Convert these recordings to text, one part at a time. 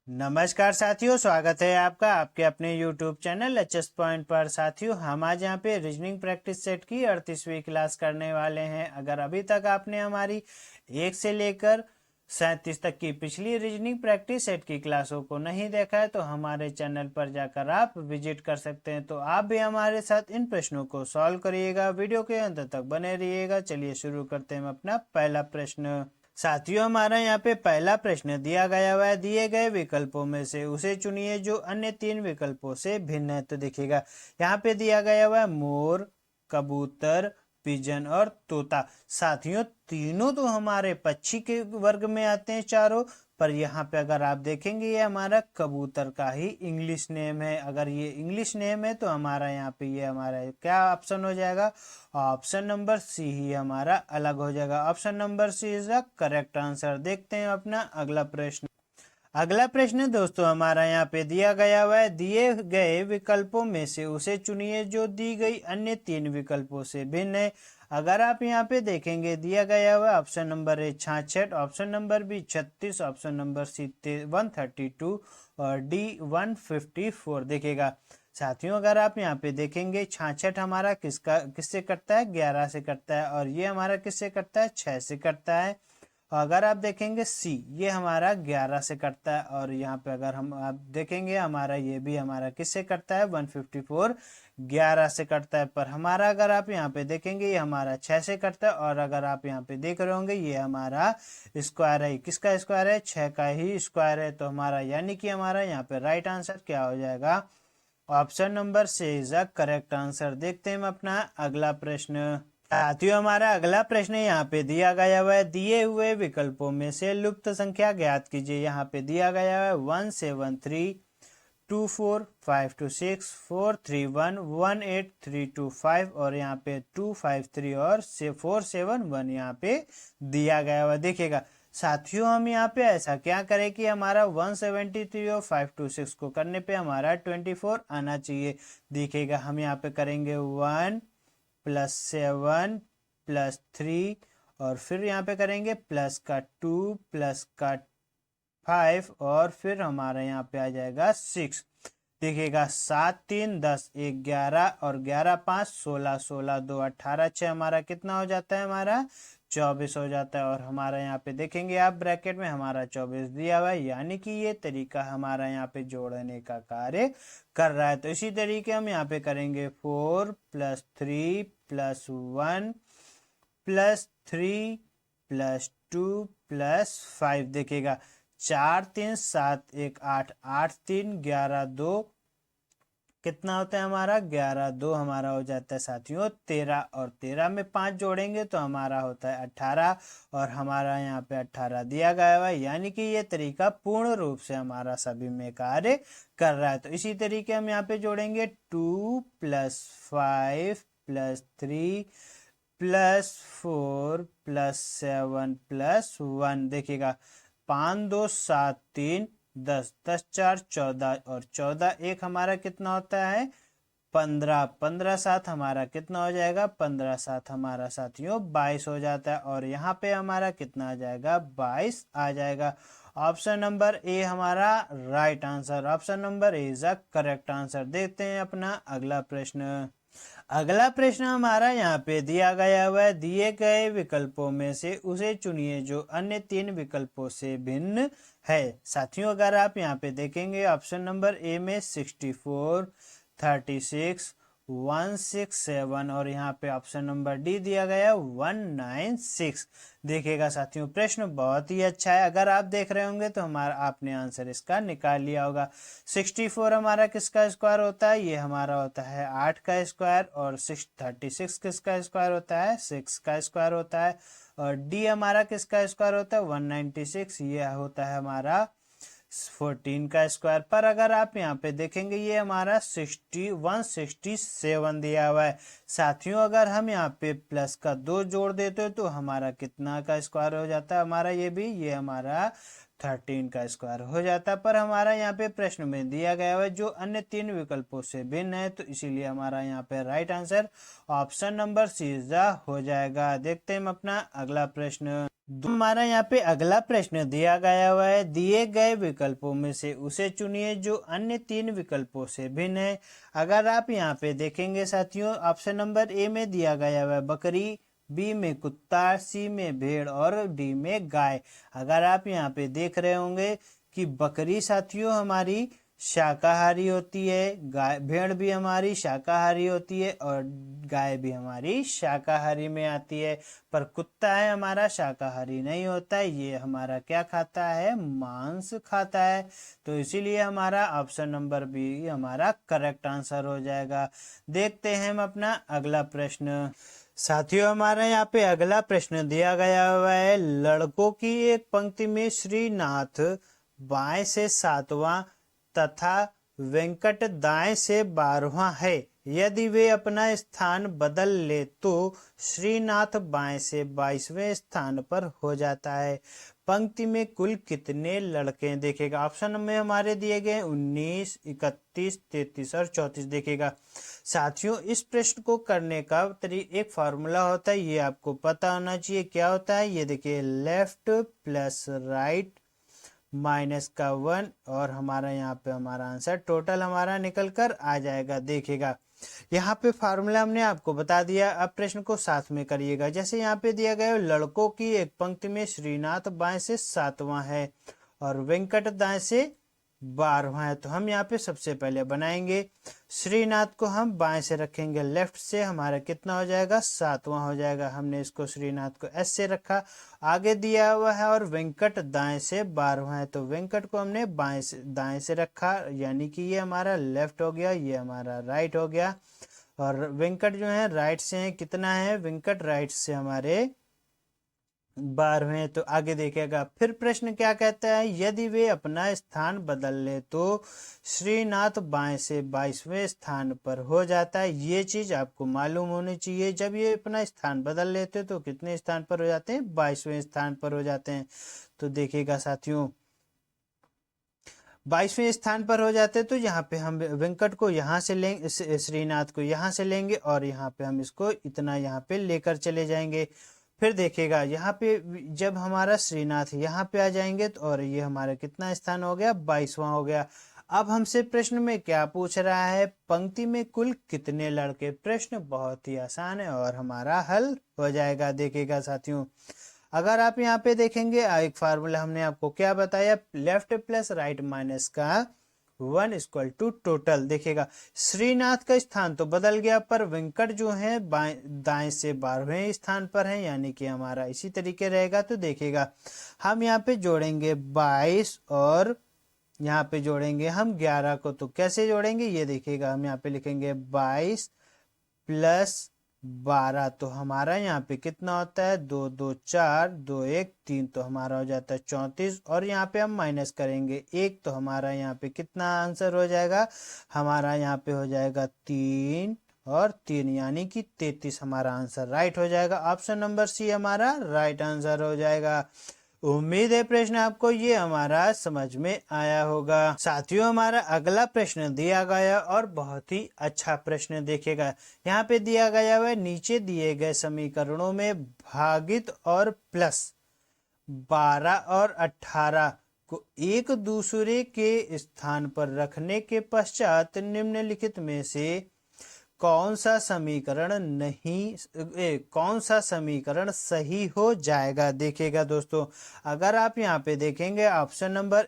नमस्कार साथियों, स्वागत है आपका आपके अपने YouTube चैनल एचएस पॉइंट पर। साथियों, हम आज यहाँ पे रीजनिंग प्रैक्टिस सेट की 38वीं क्लास करने वाले हैं। अगर अभी तक आपने हमारी 1 से लेकर 37 तक की पिछली रीजनिंग प्रैक्टिस सेट की क्लासों को नहीं देखा है तो हमारे चैनल पर जाकर आप विजिट कर सकते हैं। तो आप भी हमारे साथ इन प्रश्नों को सॉल्व करिएगा, वीडियो के अंत तक बने रहिएगा। चलिए शुरू करते हैं अपना पहला प्रश्न। साथियों, हमारा यहाँ पे पहला प्रश्न दिया गया हुआ है, दिए गए विकल्पों में से उसे चुनिए जो अन्य 3 विकल्पों से भिन्न है। तो देखिएगा यहाँ पे दिया गया हुआ है मोर, कबूतर, पिजन और तोता। साथियों, तीनों तो हमारे पक्षी के वर्ग में आते हैं चारों, पर यहाँ पे अगर आप देखेंगे ये हमारा कबूतर का ही इंग्लिश नेम है। अगर ये इंग्लिश नेम है तो हमारा यहाँ पे ये हमारा क्या ऑप्शन हो जाएगा? ऑप्शन नंबर सी ही हमारा अलग हो जाएगा। Option number C is the correct answer. देखते हैं अपना अगला प्रश्न। अगला प्रश्न दोस्तों हमारा यहाँ पे दिया गया हुआ है, दिए गए विकल्पों में से उसे चुनिए जो दी गई अन्य 3 विकल्पों से भिन्न है। अगर आप यहाँ पे देखेंगे दिया गया हुआ option number A 66, option number B 36, option number C 132 और डी 154। देखिएगा साथियों, अगर आप यहाँ पे देखेंगे 66 हमारा किससे कटता है? 11 से कटता है। और ये हमारा किससे कटता है? 6 से कटता है। अगर आप देखेंगे सी, ये हमारा 11 से कटता है। और यहाँ पे अगर हम आप देखेंगे हमारा ये भी हमारा किससे कटता है? 154 11 से कटता है। पर हमारा अगर आप यहाँ पे देखेंगे ये हमारा 6 से कटता है। और अगर आप यहाँ पे देख रहे होंगे ये हमारा स्क्वायर है। किसका स्क्वायर है? 6 का ही स्क्वायर है। तो हमारा यानी कि हमारा यहाँ पे राइट आंसर क्या हो जाएगा? Option number C is the correct answer. देखते हैं हम अपना अगला प्रश्न। साथियों, हमारा अगला प्रश्न यहाँ पे दिया गया हुआ है, दिए हुए विकल्पों में से लुप्त संख्या ज्ञात कीजिए। यहाँ पे दिया गया है 173 24 526 431 18325 और यहाँ पे 253 और 471 यहाँ पे दिया गया हुआ। देखिएगा साथियों, हम यहाँ पे ऐसा क्या करें कि हमारा 173 और 526 को करने पे हमारा 24 आना चाहिए। देखिएगा हम यहाँ पे करेंगे 1 + 7 + 3 और फिर यहाँ पे करेंगे प्लस का 2 प्लस का 5 और फिर हमारा यहाँ पे आ जाएगा 6। देखिएगा 7 3 10 1 11 और 11 5 16 16 2 18 6 हमारा कितना हो जाता है? हमारा 24 हो जाता है। और हमारा यहाँ पे देखेंगे आप ब्रैकेट में हमारा 24 दिया हुआ है, यानी कि ये तरीका हमारा यहाँ पे जोड़ने का कार्य कर रहा है। तो इसी तरीके हम यहाँ पे करेंगे 4 + 3 + 1 + 3 + 2 + 5। देखिएगा 4 3 7 1 8 8 3 11 2 कितना होता है हमारा? 11 2 हमारा हो जाता है साथियों 13 और 13 में 5 जोड़ेंगे तो हमारा होता है 18 और हमारा यहाँ पे 18 दिया गया है, यानी कि ये तरीका पूर्ण रूप से हमारा सभी में कार्य कर रहा है। तो इसी तरीके हम यहाँ पे जोड़ेंगे 2 + 5 + 3 + 4 + 7 + 1। देखिएगा 5 2 7 3 10 10 4 14 और 14 1 हमारा कितना होता है? 15 15 7 हमारा कितना हो जाएगा? 15 7 हमारा साथियों 22 हो जाता है। और यहाँ पे हमारा कितना आ जाएगा? 22 आ जाएगा। ऑप्शन नंबर ए हमारा right answer. Option number A is the correct answer. देखते हैं अपना अगला प्रश्न। अगला प्रश्न हमारा यहाँ पे दिया गया हुआ है, दिए गए विकल्पों में से उसे चुनिए जो अन्य 3 विकल्पों से भिन्न है। साथियों, अगर आप यहाँ पे देखेंगे ऑप्शन नंबर ए में 64 36 167 और यहाँ पे ऑप्शन नंबर डी दिया गया 196। देखिएगा साथियों, प्रश्न बहुत ही अच्छा है। अगर आप देख रहे होंगे तो हमारा आपने आंसर इसका निकाल लिया होगा। 64 हमारा किसका स्क्वायर होता है? ये हमारा होता है 8 का स्क्वायर। और 36 किसका स्क्वायर होता है? 6 का स्क्वायर होता है। और डी हमारा किसका स्क्वायर होता है? 196, ये होता है हमारा 14 का स्क्वायर। पर अगर आप यहाँ पे देखेंगे ये हमारा 167 दिया हुआ है। साथियों, अगर हम यहाँ पे प्लस का 2 जोड़ देते हो तो हमारा कितना का स्क्वायर हो जाता है? हमारा ये हमारा 13 का स्क्वायर हो जाता है। पर हमारा यहाँ पे प्रश्न में दिया गया है जो अन्य 3 विकल्पों से भिन्न है, तो इसीलिए हमारा यहाँ पे right answer option number C हो जाएगा। देखते हैं हम अपना अगला प्रश्न। हमारा यहाँ पे अगला प्रश्न दिया गया हुआ है, दिए गए विकल्पों में से उसे चुनिए जो अन्य 3 विकल्पों से भिन्न है। अगर आप यहाँ पे देखेंगे साथियों, ऑप्शन नंबर ए में दिया गया हुआ है बकरी, बी में कुत्ता, सी में भेड़ और डी में गाय। अगर आप यहाँ पे देख रहे होंगे कि बकरी साथियों हमारी शाकाहारी होती है, गाय भेड़ भी हमारी शाकाहारी होती है और गाय भी हमारी शाकाहारी में आती है, पर कुत्ता है हमारा शाकाहारी नहीं होता है, ये हमारा क्या खाता है, मांस खाता है। तो इसीलिए हमारा ऑप्शन नंबर बी हमारा करेक्ट आंसर हो जाएगा। देखते हैं हम अपना अगला प्रश्न। साथियों हमारा यहाँ पे अगला प्रश्न दिया गया हुआ है, लड़कों की एक पंक्ति में श्रीनाथ बाएं से 7वां तथा वेंकट दाएं से 12वां है। यदि वे अपना स्थान बदल ले तो श्रीनाथ बाएं से 22वें स्थान पर हो जाता है। पंक्ति में कुल कितने लड़के देखेगा। ऑप्शन में हमारे दिए गए 19, 31, 33 और 34 देखेगा। साथियों इस प्रश्न को करने का एक फार्मूला होता है, ये आपको पता होना चाहिए। क्या होता है ये देखिए, लेफ्ट प्लस राइट माइनस का 1 और हमारा यहाँ पे हमारा आंसर टोटल हमारा निकल कर आ जाएगा। देखिएगा यहाँ पे फार्मूला हमने आपको बता दिया। अब प्रश्न को साथ में करिएगा। जैसे यहाँ पे दिया गया लड़कों की एक पंक्ति में श्रीनाथ बाएं से 7वां है और वेंकट दाएं से 12वां है, तो हम यहाँ पे सबसे पहले बनाएंगे श्रीनाथ को हम बाएं से रखेंगे, लेफ्ट से हमारा कितना हो जाएगा 7वां हो जाएगा। हमने इसको श्रीनाथ को एस से रखा, आगे दिया हुआ है और वेंकट दाएं से 12वां है, तो वेंकट को हमने बाएं से दाएं से रखा, यानी कि ये हमारा लेफ्ट हो गया, ये हमारा राइट हो गया। और वेंकट जो है राइट से है, कितना है वेंकट राइट से हमारे 12वें। तो आगे देखेगा फिर प्रश्न क्या कहता है, यदि वे अपना स्थान बदल ले तो श्रीनाथ बाएं से 22वें स्थान पर हो जाता है। ये चीज आपको मालूम होनी चाहिए। जब ये अपना स्थान बदल लेते तो कितने स्थान पर हो जाते हैं, 22वें स्थान पर हो जाते हैं। तो देखिएगा साथियों 22वें स्थान पर हो जाते तो यहाँ पे हम वेंकट को यहाँ से लेंगे, श्रीनाथ को यहाँ से लेंगे और यहाँ पे हम इसको इतना यहाँ पे लेकर चले जाएंगे। फिर देखिएगा यहाँ पे जब हमारा श्रीनाथ यहाँ पे आ जाएंगे तो और ये हमारा कितना स्थान हो गया, 22वां हो गया। अब हमसे प्रश्न में क्या पूछ रहा है, पंक्ति में कुल कितने लड़के। प्रश्न बहुत ही आसान है और हमारा हल हो जाएगा। देखिएगा साथियों अगर आप यहाँ पे देखेंगे एक फार्मूला हमने आपको क्या बताया, लेफ्ट प्लस राइट माइनस का 1 इक्वल टू टोटल। देखिएगा श्रीनाथ का स्थान तो बदल गया पर वेंकट जो है दाएं से 12वें स्थान पर है, यानी कि हमारा इसी तरीके रहेगा। तो देखिएगा हम यहाँ पे जोड़ेंगे 22 और यहाँ पे जोड़ेंगे हम 11 को। तो कैसे जोड़ेंगे ये देखिएगा, हम यहाँ पे लिखेंगे 22 प्लस 12, तो हमारा यहाँ पे कितना होता है 2 2 4 2 1 3, तो हमारा हो जाता है 34 और यहाँ पे हम माइनस करेंगे 1, तो हमारा यहाँ पे कितना आंसर हो जाएगा, हमारा यहाँ पे हो जाएगा 3 और 3 यानी कि 33 हमारा आंसर राइट हो जाएगा। ऑप्शन नंबर सी हमारा राइट आंसर हो जाएगा। उम्मीद है प्रश्न आपको ये हमारा समझ में आया होगा। साथियों हमारा अगला प्रश्न दिया गया और बहुत ही अच्छा प्रश्न देखेगा। यहाँ पे दिया गया है नीचे दिए गए समीकरणों में भागित और प्लस 12 और 18 को एक दूसरे के स्थान पर रखने के पश्चात निम्नलिखित में से कौन सा समीकरण सही हो जाएगा। देखिएगा दोस्तों अगर आप यहाँ पे देखेंगे ऑप्शन नंबर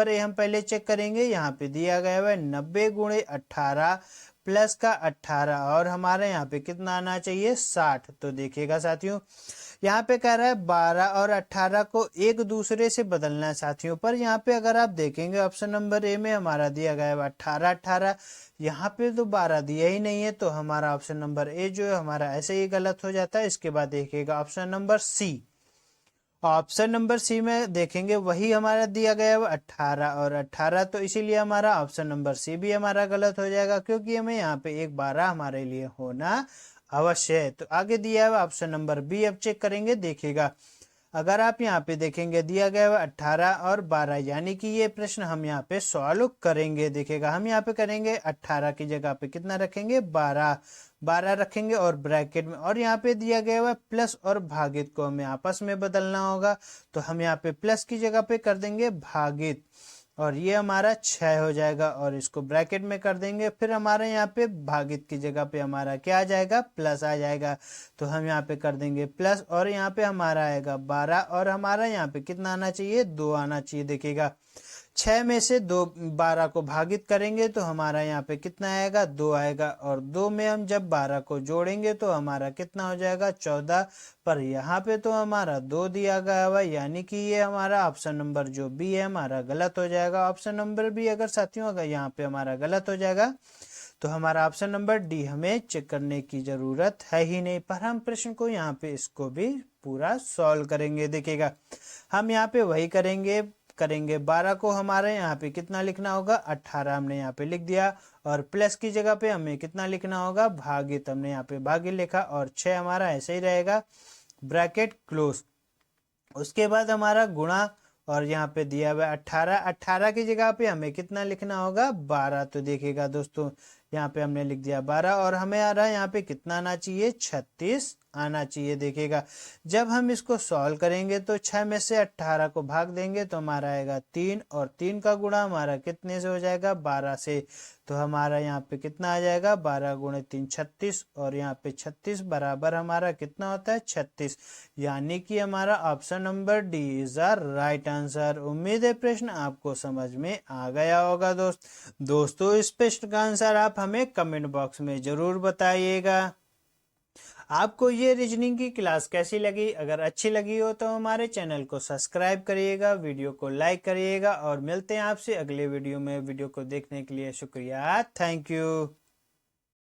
ए हम पहले चेक करेंगे। यहाँ पे दिया गया है 90 गुणे 18 प्लस का 18 और हमारे यहाँ पे कितना आना चाहिए 60। तो देखिएगा साथियों यहाँ पे कह रहा है 12 और 18 को एक दूसरे से बदलना है साथियों, पर यहाँ पे अगर आप देखेंगे ऑप्शन नंबर ए में हमारा दिया गया है 18, यहाँ पे तो 12 दिया ही नहीं है, तो हमारा ऑप्शन नंबर ए जो है हमारा ऐसे ही गलत हो जाता है। इसके बाद देखिएगा ऑप्शन नंबर सी में देखेंगे वही हमारा दिया गया है 18 और 18, तो इसीलिए हमारा ऑप्शन नंबर सी भी हमारा गलत हो जाएगा, क्योंकि हमें यहाँ पे एक 12 हमारे लिए होना अवश्य है। तो आगे दिया है ऑप्शन नंबर बी, अब चेक करेंगे। देखिएगा अगर आप यहाँ पे देखेंगे दिया गया है 18 और 12, यानी कि ये प्रश्न हम यहाँ पे सॉल्व करेंगे। देखिएगा हम यहाँ पे करेंगे 18 की जगह पे कितना रखेंगे 12 रखेंगे और ब्रैकेट में, और यहाँ पे दिया गया है प्लस और भागित को हमें आपस में बदलना होगा, तो हम यहाँ पे प्लस की जगह पे कर देंगे भागित, और ये हमारा 6 हो जाएगा और इसको ब्रैकेट में कर देंगे। फिर हमारे यहाँ पे भागित की जगह पे हमारा क्या आ जाएगा प्लस आ जाएगा, तो हम यहाँ पे कर देंगे प्लस, और यहाँ पे हमारा आएगा 12 और हमारा यहाँ पे कितना आना चाहिए 2 आना चाहिए। देखिएगा 6 में से 12 को भागित करेंगे तो हमारा यहाँ पे कितना आएगा 2 आएगा, और 2 में हम जब 12 को जोड़ेंगे तो हमारा कितना हो जाएगा 14, पर यहाँ पे तो हमारा 2 दिया गया हुआ, यानी कि ये हमारा ऑप्शन नंबर जो बी है हमारा गलत हो जाएगा। ऑप्शन नंबर बी अगर साथियों अगर यहाँ पे हमारा गलत हो जाएगा तो हमारा ऑप्शन नंबर डी हमें चेक करने की जरूरत है ही नहीं, पर हम प्रश्न को यहाँ पे इसको भी पूरा सॉल्व करेंगे। देखिएगा हम यहाँ पे वही करेंगे 12 को हमारे यहाँ पे कितना लिखना होगा 18 हमने यहाँ पे लिख दिया, और प्लस की जगह पे हमें कितना लिखना होगा भागित, हमने यहाँ पे भागित लिखा, और 6 हमारा ऐसे ही रहेगा ब्रैकेट क्लोज। उसके बाद हमारा गुणा, और यहाँ पे दिया हुआ 18 की जगह पे हमें कितना लिखना होगा 12, तो देखिएगा दोस्तों यहाँ पे हमने लिख दिया 12 और हमें आ रहा है यहाँ पे कितना आना चाहिए 36 आना चाहिए। देखिएगा जब हम इसको सॉल्व करेंगे तो 6 में से 18 को भाग देंगे तो हमारा आएगा 3, और 3 का गुणा हमारा कितने से हो जाएगा 12 से, तो हमारा यहाँ पे कितना आ जाएगा 12 गुणे 3 36, और यहाँ पे 36 बराबर हमारा कितना होता है 36, यानी कि हमारा option number D is the right answer. उम्मीद है प्रश्न आपको समझ में आ गया होगा दोस्तों इस प्रश्न का आंसर आप हमें कमेंट बॉक्स में जरूर बताइएगा। आपको ये रीजनिंग की क्लास कैसी लगी? अगर अच्छी लगी हो तो हमारे चैनल को सब्सक्राइब करिएगा, वीडियो को लाइक करिएगा, और मिलते हैं आपसे अगले वीडियो में। वीडियो को देखने के लिए शुक्रिया, थैंक यू।